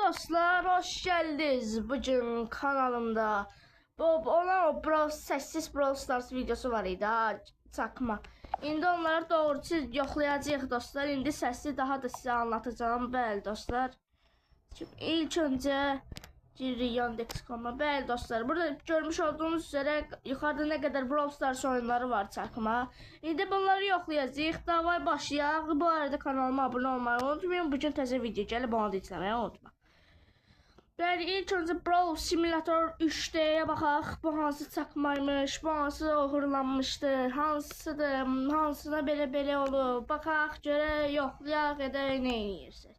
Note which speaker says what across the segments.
Speaker 1: Dostlar, hoş geldiniz bugün kanalımda. Sessiz Brawl Stars videosu var idi ha, çakma. İndi onları doğrusu yoxlayacağıq dostlar. İndi sesli daha da size anlatacağım. Bəli dostlar. Şimdi ilk önce giririk Yandex.com'a. Bəli dostlar, burada görmüş olduğunuz üzere yukarıda ne kadar Brawl Stars oyunları var çakma. İndi bunları yoxlayacağıq. Davay başlayaq. Bu arada kanalıma abone olmayı unutmayın. Bugün təzə video gəlib, onu da izləməyi unutma. Bəli, ilk öncə Brawl Simulator 3D'yə baxaq. Bu hansı çakmaymış, bu hansı uğurlanmışdır, hansıdır, hansına belə olub. Baxaq, görə, yoxlayaq, edək, nə edirsək.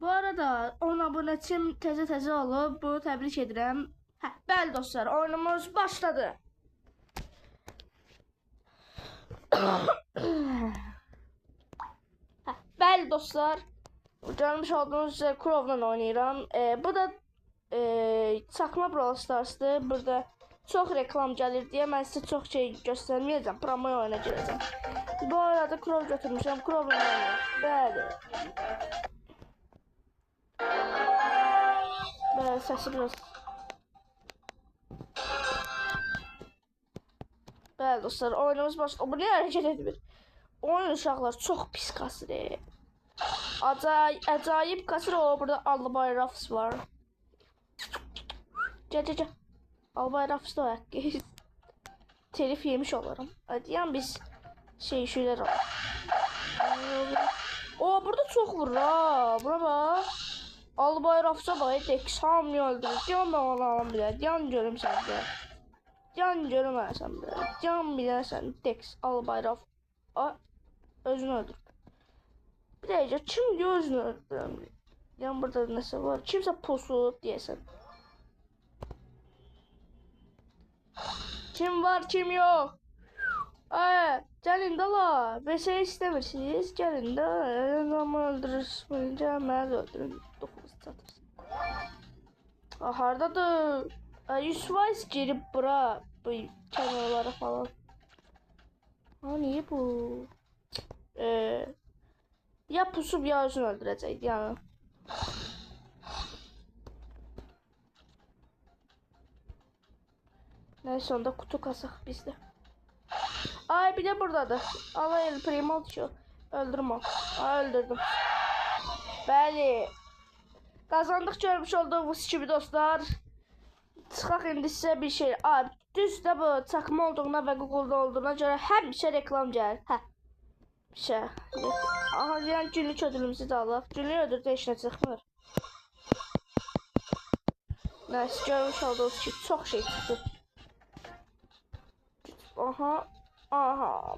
Speaker 1: Bu arada 10 abunəçim təzə olub, bunu təbrik edirəm. Bəli dostlar, oyunumuz başladı. Bəli dostlar. Görmüş olduğunuz üzere Crow'la oynayıram. Bu da çakma Brawl Stars'dır. Burada çok reklam gəlir deyə mən sizə çox şey göstərməyəcəm. Promoya oyuna girəcəm. Bu arada Crow götürmüşəm. Crow'la oynayıram. Bəli. Bəli, səsi biraz. Bəli dostlar, oyunumuz başladı. Bu ne hərəkət edir? Oyun uşaqlar çox pis kasır. Acayip kasır o. Burada Albay Ruffs var. Gel. Albay Ruffs da var. Telif yemiş olurum. Hadi yani biz şeyler var. O burada çok vurur ha. Buna bak. Albay Ruffs'a bak. Dex hamle öldürür. Can da alalım bile. Can görüm sen de. Can görüm sen de. Can bilərsən. Dex Albay Ruff. Özünü öldür. Bir de kim gözünü öldürür? Yani burada nəsə var. Kimsə pusu deyəsən. Kim var, kim yok? Gəlin də la. Bəsə istəmirsiniz. Gəlin də. Zaman öldürürsünüz. Məni də öldürün. 9 çatırsın. Hardadır? 100% girib bura. Bu kənarlara falan. Niye bu? Ya pusup ya özünü öldürəcək yani. Neyse onda kutu kasaq bizdə. Bir de buradadır. Allah el primo şu. Öldürüm o. Öldürdüm. Bəli. Kazandık görmüş olduğumuz gibi dostlar. Çıxaq indi sizə bir şey. Düz də bu çakma olduğuna və Google'da olduğuna görə həmişə reklam gəlir. Yani günlük ödülümüzü de alaq. Günlük ödüldə heç nə çıxmır. Neyse, görmüş olduğunuz ki çox şey çıxdı. Aha.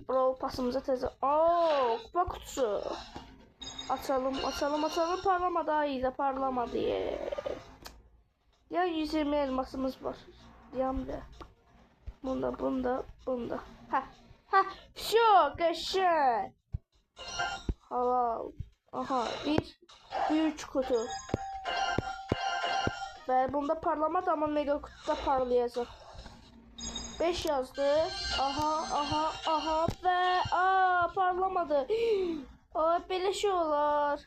Speaker 1: Brawl pasımıza təzə. Kupa kutusu. Açalım. Parlamadı. İyice parlamadı. Ya 120 elmasımız var. Diyəm Bunda. Şu qəşəng. Halal. Bir büyük kutu. Ve bunda parlamadı ama mega kutuda parlayacak. 5 yazdı. Aha ve parlamadı. Belə şey olar.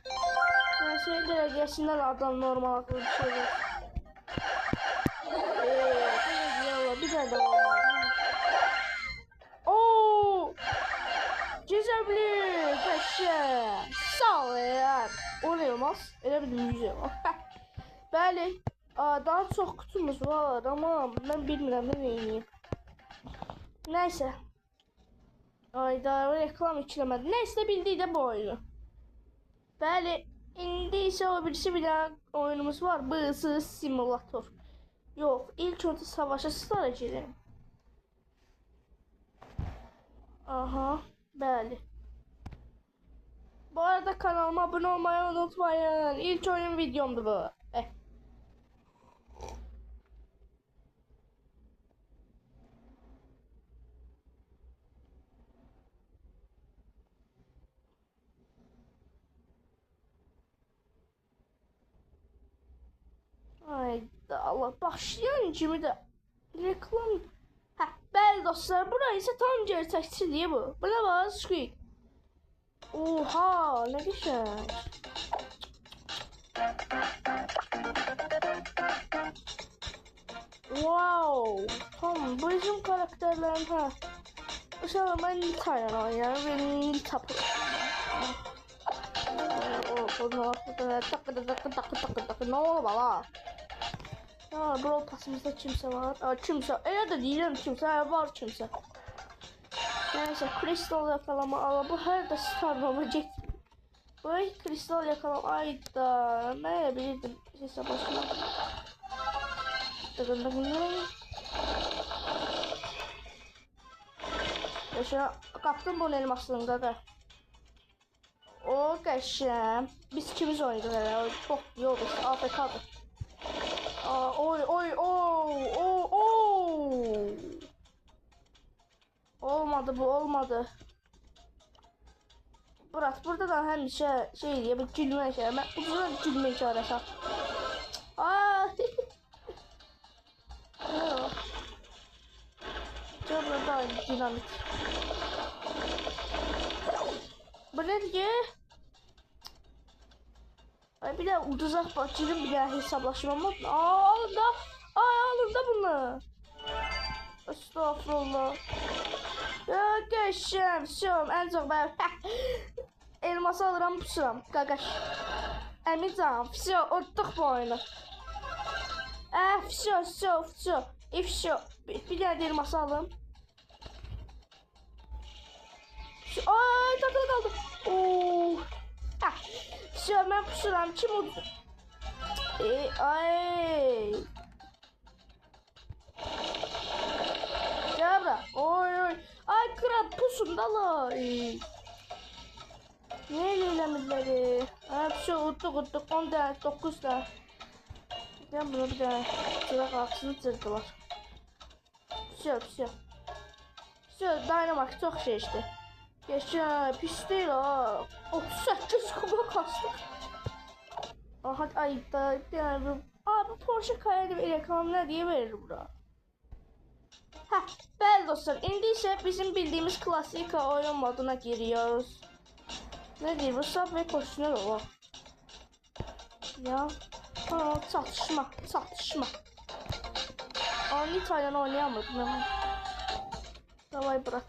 Speaker 1: Şey dərəcəsindən adam normal akıllı bir şey olur. Bir tane daha var. Gizemli peşe. Sağ ol ya. O ne olmaz? Öyle bir müziği var. Bəli. Daha çok kutumuz var ama ben bilmirəm nə edeyim. Neyse. Daha reklam içiləmədi. Neyse bildiği de bu oyunu. Bəli. İndi ise o birisi bir daha oyunumuz var. Bığsız simulator. Yok. İlk önce savaşa stara girelim. Bəli. Bu arada kanalıma abone olmayı unutmayın. İlk oyun videomdu bu. Allah, başlayan kimi de reklam. Bəli dostlar, burası ise tam gerçəkçi diye bu. Buna bak, Squeak. Oha, ne güzel. Bu bizim karakterlerin ha. Uşaqlar mən Nita ilə oynayıram və Nita ne oldu bala? Ya Brawl Pass'ımızda kimse var. Kimse. Elə də deyirəm kimse. Var kimse. Neyse kristal yakalama. Bu her de Star Nova get. Bu kristal yakalama. Ayda. Ne bilirdim. Sesle başına. Yaşa kaptım bunun elmasında da. O qəşəm. Biz ikimiz oynadık hələ. Çox yol işte. AFK'dır. Oy oy oy oy oy. Olmadı bu olmadı. Murat burada da həmişə şey diye bir gülmə işarə. Mən uzun gülmə işarəsi. Burada da dinamit. Bu ne diye? Ay bir de uzak bakıyorum bir daha hesaplaşmam var. Alın da. Alın da bunu. Estağfurullah. Ya geçeceğim. Şuam en çok ben. Elması alıram pusuram. Qaqaş. Əmican. Fişo. Otduq bu oyunu. Fişo. Fişo. Fişo. Bir tane elması alım. Ay takılı kaldı. Oo. Fişo ben pusuram. Kim o? Ay. Gel bura. Oy oy. Ay kral pusun dala. Niye eylemedileri? Hepsi uttuk 10 tane 9 tane. Ben bunu bir tane sıra kalksın tırdılar. Pişiyor. Dynamite çok şey işte. Geçen pis değil ha. 38 kuba kastık. Aha ayıpta yani bu Porsche Cayenne reklamı ne diye verir bura. Bəli dostlar, indi ise bizim bildiğimiz klasik oyun moduna giriyoruz. Ne diyor bu Subway koşuyor o. Ya. Çatışma. Nita ile oynayamadım hemen. Davay bırak.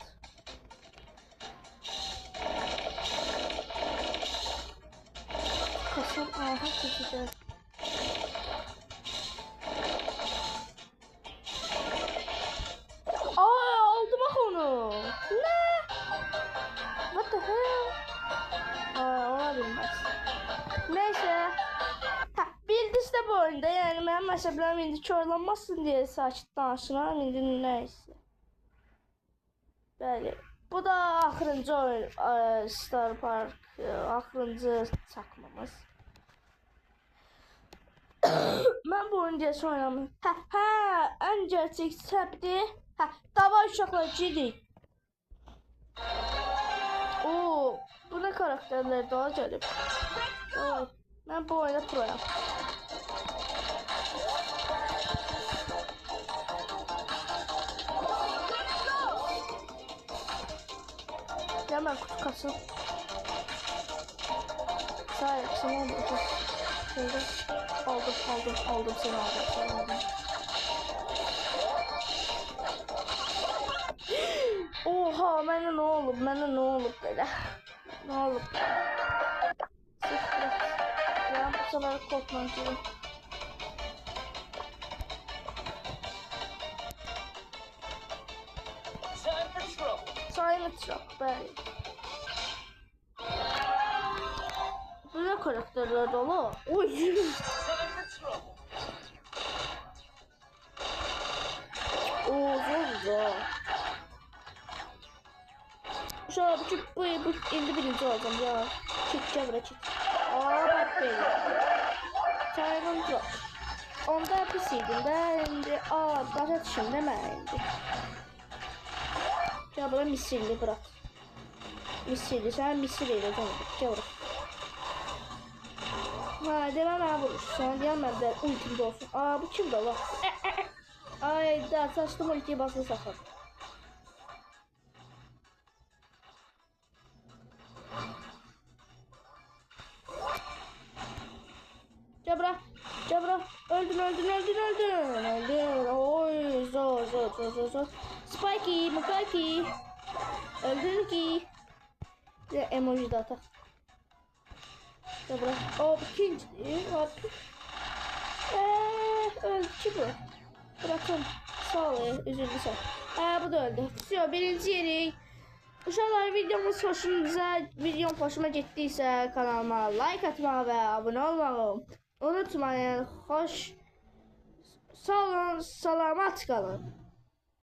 Speaker 1: Kasım aha çekeceğiz. Aldı bak onu. Ne? What the hell? Ona bilmez. Neyse. Bildiniz de bu oyunda yani benim mezheplerim indi körlanmasın diye sakit danışıram indi neyse. Bəli. Bu da axırıncı oyun Star Park axırıncı çakmamız. Ben bu oyunu diye oynamam. En gerçek səbdi. Dava uşaqlar gidik. Oo, bu ne karakterler daha gəlib. Ben bu oyunda proyam. Hemen kutu kasın. Sahip seni aldım. Şöyle aldım seni aldım. Oha mənə ne olub belə. Ne olub? Ya bu sefer korkmancıyım. Silent Rock bəli. Böyle karakterler dolu. Oy. Zor. Şöyle bu indi birinci olacağım ya. Çekeceğim buraya çek. Bak böyle. Silent Rock. Onda pisiydim de indi. Başa düşün deme indi. Ya bura misilli bırak. Misilli sen misil eyle canım. Gel bırak. Demem ben vurursan. Diyem ben de ultimde olsun. Bu kimdi Allah? Ay da saçtım ultiyi basılı sakın. Gel bura. Gel bura. Öldün. Oy zor. Spikey, Mukaki. Öldün ki. Bir de emoji de atak. Gel bura. Hop ikinci. Hop. Öldü ki bu. Bırakın. Sağ ol. Üzüldü sen. Bu da öldü. Все, birinci yerik. Uşaqlar videom hoşuma getdiysə kanalıma like atmağı və abunə olmağı unutmayın. Sağ olun, salamat qalın.